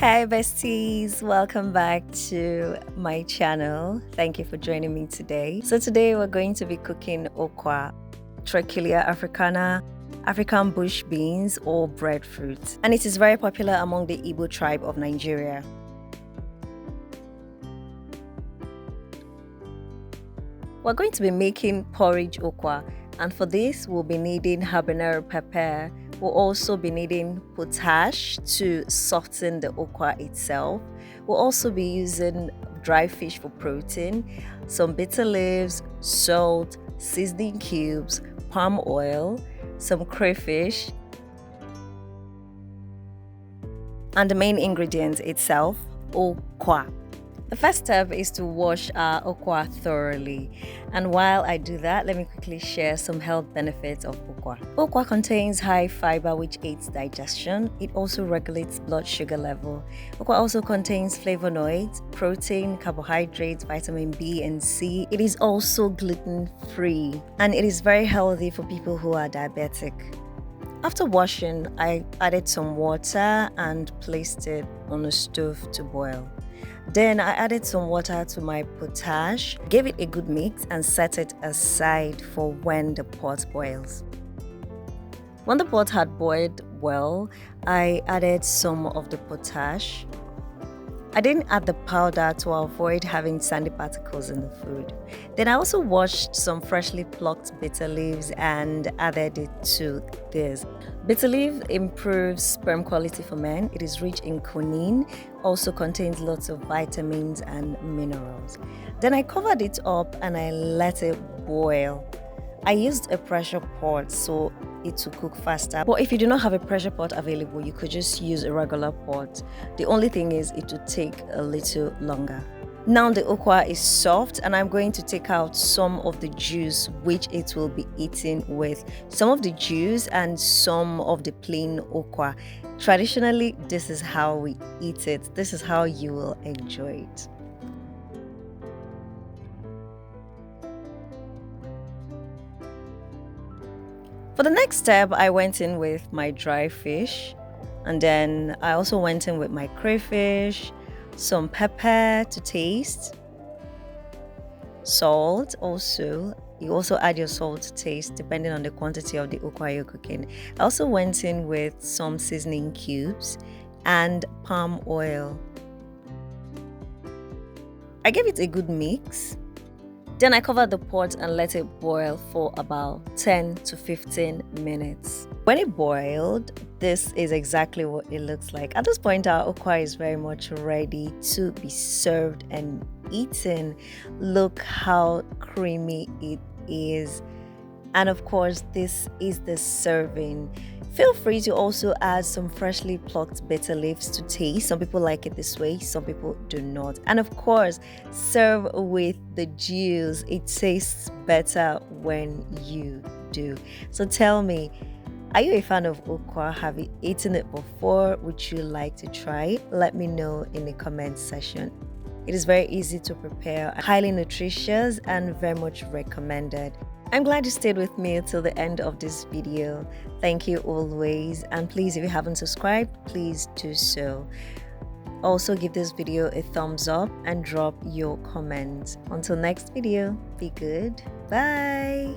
Hi besties, welcome back to my channel. Thank you for joining me today. So today we're going to be cooking Ukwa, Treculia Africana, African bush beans or breadfruit, and it is very popular among the Igbk tribe of Nigeria. We're going to be making porridge Ukwa, and for this we'll be needing habanero pepper. We'll also be needing potash to soften the Ukwa itself. We'll also be using dry fish for protein, some bitter leaves, salt, seasoning cubes, palm oil, some crayfish, and the main ingredient itself, Ukwa. The first step is to wash our Ukwa thoroughly, and while I do that, let me quickly share some health benefits of Ukwa. Ukwa contains high fiber which aids digestion. It also regulates blood sugar level. Ukwa also contains flavonoids, protein, carbohydrates, vitamin B and C. It is also gluten-free and it is very healthy for people who are diabetic. After washing, I added some water and placed it on the stove to boil. Then I added some water to my potash, gave it a good mix and set it aside for when the pot boils. When the pot had boiled well, I added some of the potash. I didn't add the powder to avoid having sandy particles in the food. Then I also washed some freshly plucked bitter leaves and added it to this. Bitter leaf improves sperm quality for men. It is rich in quinine, also contains lots of vitamins and minerals. Then I covered it up and I let it boil. I used a pressure pot so it will cook faster, but if you do not have a pressure pot available, you could just use a regular pot. The only thing is it will take a little longer. Now the Ukwa is soft and I'm going to take out some of the juice which it will be eaten with. Some of the juice and some of the plain Ukwa. Traditionally, this is how we eat it. This is how you will enjoy it. For the next step, I went in with my dry fish, and then I also went in with my crayfish, some pepper to taste, salt also. You also add your salt to taste depending on the quantity of the Ukwa you're cooking. I also went in with some seasoning cubes and palm oil. I gave it a good mix. Then I covered the pot and let it boil for about 10 to 15 minutes. When it boiled, this is exactly what it looks like. At this point, our Ukwa is very much ready to be served and eaten. Look how creamy it is. And of course, this is the serving. Feel free to also add some freshly plucked bitter leaves to taste. Some people like it this way, some people do not. And of course, serve with the juice. It tastes better when you do. So tell me, are you a fan of Ukwa? Have you eaten it before? Would you like to try it? Let me know in the comment section. It is very easy to prepare, highly nutritious and very much recommended. I'm glad you stayed with me till the end of this video. Thank you always, and please, if you haven't subscribed, please do so. Also give this video a thumbs up and drop your comments. Until next video, be good. Bye.